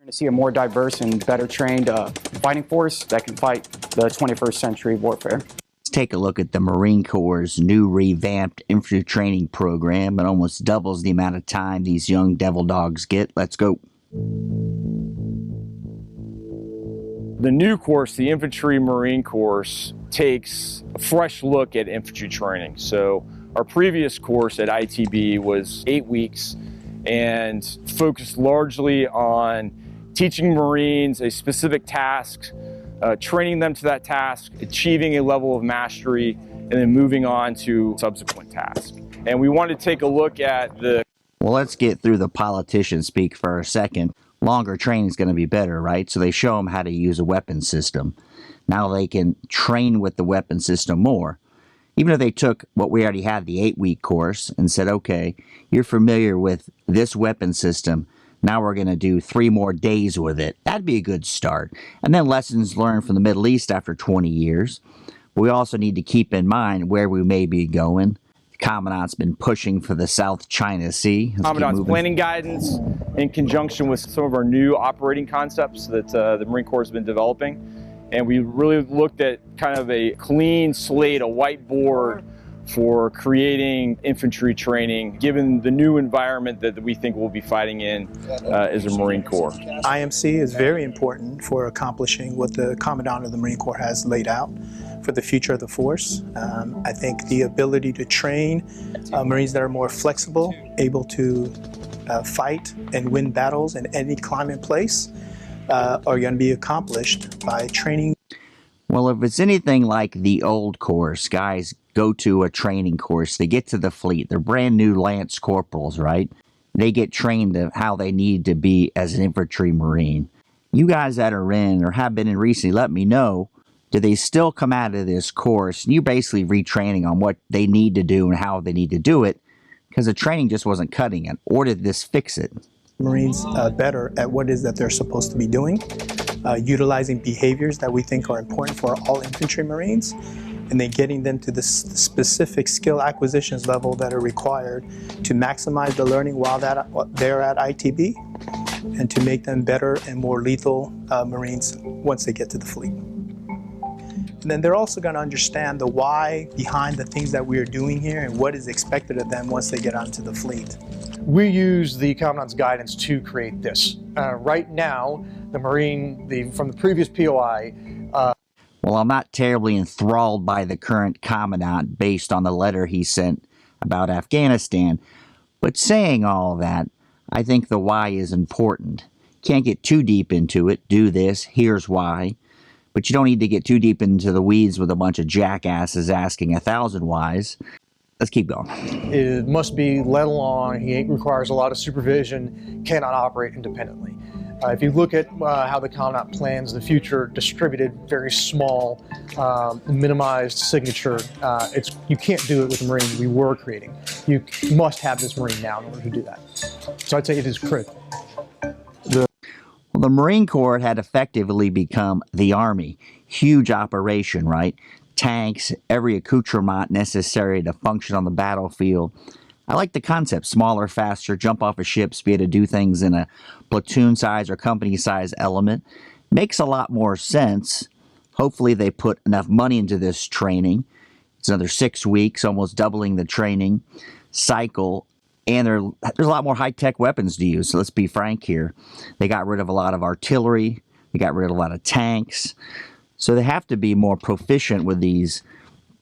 To see a more diverse and better trained fighting force that can fight the 21st century warfare. Let's take a look at the Marine Corps' new revamped infantry training program. It almost doubles the amount of time these young devil dogs get. Let's go. The new course, the Infantry Marine Course, takes a fresh look at infantry training. So our previous course at ITB was 8 weeks and focused largely on teaching Marines a specific task, training them to that task, achieving a level of mastery, and then moving on to subsequent tasks. And we wanted to take a look at the... Well, let's get through the politician speak for a second. Longer training is going to be better, right? So they show them how to use a weapon system. Now they can train with the weapon system more. Even if they took what we already had, the 8-week course, and said, okay, you're familiar with this weapon system, now we're going to do 3 more days with it. That'd be a good start. And then lessons learned from the Middle East after 20 years. But we also need to keep in mind where we may be going. The Commandant's been pushing for the South China Sea. Commandant's planning guidance in conjunction with some of our new operating concepts that the Marine Corps has been developing. And we really looked at kind of a clean slate, a whiteboard for creating infantry training, given the new environment that we think we'll be fighting in as a Marine Corps. IMC is very important for accomplishing what the Commandant of the Marine Corps has laid out for the future of the force. I think the ability to train Marines that are more flexible, able to fight and win battles in any climate place are going to be accomplished by training. Well, if it's anything like the old course, guys go to a training course, they get to the fleet, they're brand new lance corporals, right? They get trained to how they need to be as an infantry Marine. You guys that are in or have been in recently, let me know, do they still come out of this course and you're basically retraining on what they need to do and how they need to do it because the training just wasn't cutting it, or did this fix it? Marines better at what it is that they're supposed to be doing, utilizing behaviors that we think are important for all infantry Marines, and then getting them to the specific skill acquisitions level that are required to maximize the learning while they're at ITB and to make them better and more lethal Marines once they get to the fleet. And then they're also going to understand the why behind the things that we are doing here and what is expected of them once they get onto the fleet. We use the Commandant's Guidance to create this. Right now, the Marine, from the previous POI, well, I'm not terribly enthralled by the current Commandant based on the letter he sent about Afghanistan. But saying all that, I think the why is important. Can't get too deep into it. Do this. Here's why. But you don't need to get too deep into the weeds with a bunch of jackasses asking 1,000 whys. Let's keep going. It must be led along. He requires a lot of supervision, cannot operate independently. If you look at how the Commandant plans the future, distributed, very small, minimized signature, you can't do it with the Marine we were creating. You must have this Marine now in order to do that. So I'd say it is critical. Well, the Marine Corps had effectively become the Army. Huge operation, right? Tanks, every accoutrement necessary to function on the battlefield. I like the concept, smaller, faster, jump off of ships, be able to do things in a platoon size or company size element. Makes a lot more sense. Hopefully they put enough money into this training. It's another 6 weeks, almost doubling the training cycle. And there's a lot more high-tech weapons to use, so let's be frank here. They got rid of a lot of artillery. They got rid of a lot of tanks. So they have to be more proficient with these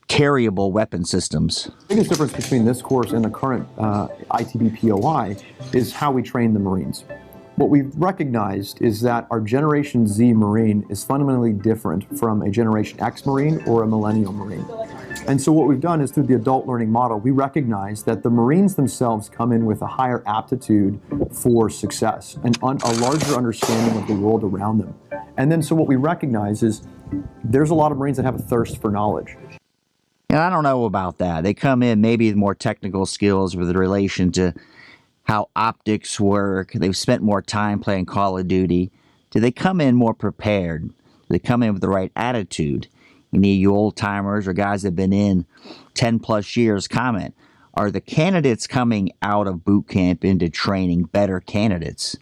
carryable weapon systems. The biggest difference between this course and the current ITB POI is how we train the Marines. What we've recognized is that our Generation Z Marine is fundamentally different from a Generation X Marine or a Millennial Marine. And so what we've done is through the adult learning model, we recognize that the Marines themselves come in with a higher aptitude for success and a larger understanding of the world around them. And then so what we recognize is there's a lot of Marines that have a thirst for knowledge. And I don't know about that. They come in maybe with more technical skills with relation to how optics work. They've spent more time playing Call of Duty. Do they come in more prepared? Do they come in with the right attitude? Any of you old-timers or guys that have been in 10-plus years comment, are the candidates coming out of boot camp into training better candidates?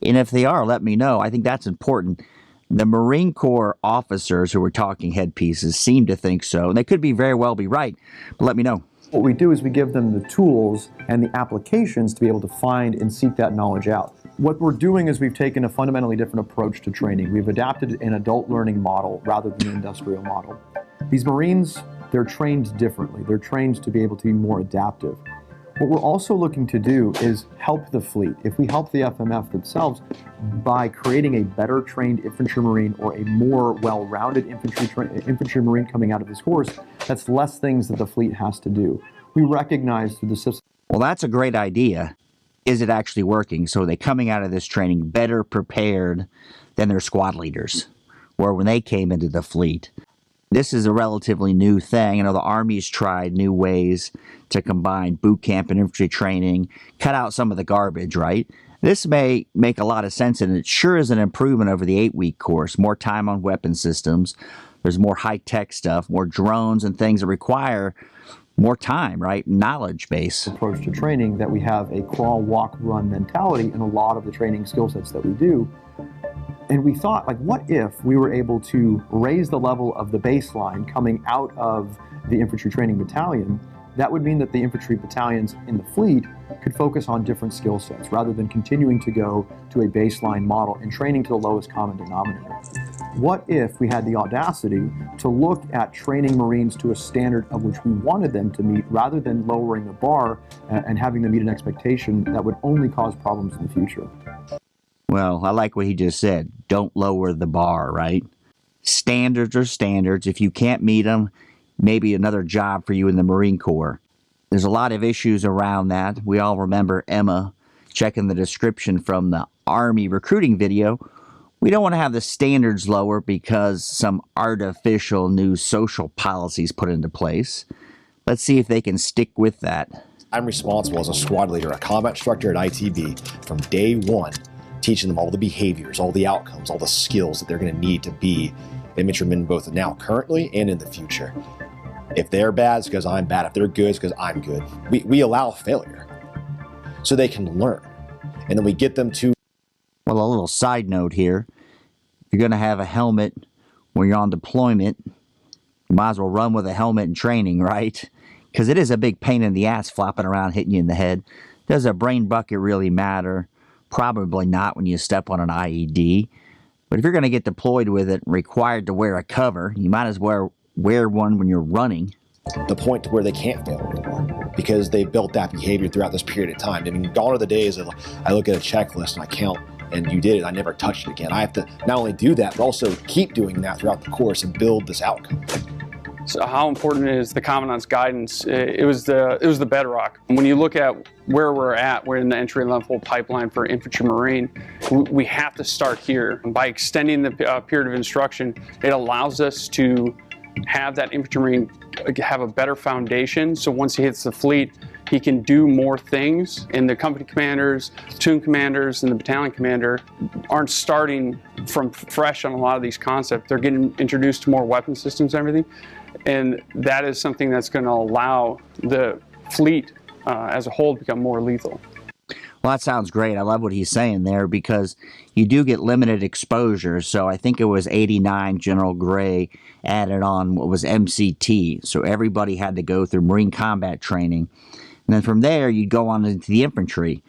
And if they are, let me know. I think that's important. The Marine Corps officers who were talking headpieces seem to think so. And they could very well be right, but let me know. What we do is we give them the tools and the applications to be able to find and seek that knowledge out. What we're doing is we've taken a fundamentally different approach to training. We've adapted an adult learning model rather than an industrial model. These Marines, they're trained differently. They're trained to be able to be more adaptive. What we're also looking to do is help the fleet. If we help the FMF themselves by creating a better trained infantry marine or a more well-rounded infantry marine coming out of this course, that's less things that the fleet has to do. We recognize through the system. Well, that's a great idea. Is it actually working? So are they coming out of this training better prepared than their squad leaders, or when they came into the fleet? This is a relatively new thing. I know the Army's tried new ways to combine boot camp and infantry training, cut out some of the garbage, right? This may make a lot of sense, and it sure is an improvement over the 8-week course. More time on weapon systems. There's more high-tech stuff, more drones and things that require more time, right? Knowledge base. Approach to training that we have a crawl, walk, run mentality in a lot of the training skill sets that we do. And we thought, like, what if we were able to raise the level of the baseline coming out of the infantry training battalion? That would mean that the infantry battalions in the fleet could focus on different skill sets rather than continuing to go to a baseline model and training to the lowest common denominator. What if we had the audacity to look at training Marines to a standard of which we wanted them to meet rather than lowering the bar and having them meet an expectation that would only cause problems in the future? Well, I like what he just said. Don't lower the bar, right? Standards are standards. If you can't meet them, maybe another job for you in the Marine Corps. There's a lot of issues around that. We all remember Emma checking the description from the Army recruiting video. We don't want to have the standards lower because some artificial new social policies put into place. Let's see if they can stick with that. I'm responsible as a squad leader, a combat instructor at ITB from day one, teaching them all the behaviors, all the outcomes, all the skills that they're going to need to be infantrymen both now, currently, and in the future. If they're bad, it's because I'm bad. If they're good, it's because I'm good. We allow failure so they can learn. And then we get them to... Well, a little side note here. If you're going to have a helmet when you're on deployment, you might as well run with a helmet in training, right? Because it is a big pain in the ass flopping around, hitting you in the head. Does a brain bucket really matter? Probably not when you step on an IED. But if you're going to get deployed with it, required to wear a cover, you might as well wear one when you're running. The point to where they can't fail anymore because they built that behavior throughout this period of time. I mean, gone are the days of I look at a checklist and I count and you did it, I never touched it again. I have to not only do that, but also keep doing that throughout the course and build this outcome. So how important is the Commandant's Guidance? It was the bedrock. When you look at where we're in the entry-level pipeline for Infantry Marine, we have to start here. By extending the period of instruction, it allows us to have that Infantry Marine have a better foundation, so once he hits the fleet, he can do more things, and the company commanders, platoon commanders, and the battalion commander aren't starting from fresh on a lot of these concepts. They're getting introduced to more weapon systems and everything, and that is something that's going to allow the fleet as a whole to become more lethal. Well, that sounds great. I love what he's saying there because you do get limited exposure. So I think it was 89 General Gray added on what was MCT. So everybody had to go through Marine combat training. And then from there, you'd go on into the infantry.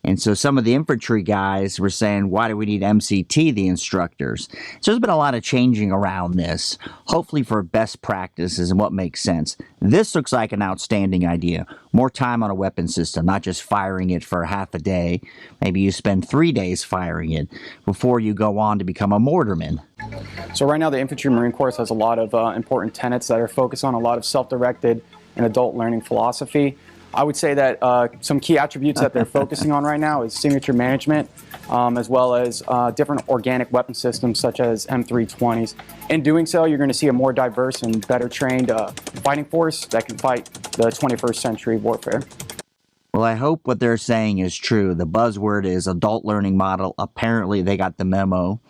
And so some of the infantry guys were saying, why do we need MCT, the instructors? So there's been a lot of changing around this, hopefully for best practices and what makes sense. This looks like an outstanding idea. More time on a weapon system, not just firing it for half a day. Maybe you spend 3 days firing it before you go on to become a mortarman. So right now the Infantry Marine Course has a lot of important tenets that are focused on a lot of self-directed and adult learning philosophy. I would say that some key attributes that they're focusing on right now is signature management, as well as different organic weapon systems such as M320s. In doing so, you're going to see a more diverse and better trained fighting force that can fight the 21st century warfare. Well, I hope what they're saying is true. The buzzword is adult learning model. Apparently, they got the memo.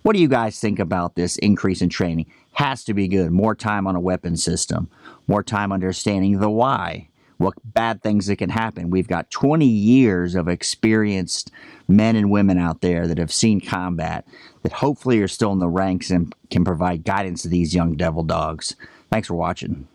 What do you guys think about this increase in training? Has to be good. More time on a weapon system. More time understanding the why. what bad things that can happen. We've got 20 years of experienced men and women out there that have seen combat, that hopefully are still in the ranks and can provide guidance to these young devil dogs. Thanks for watching.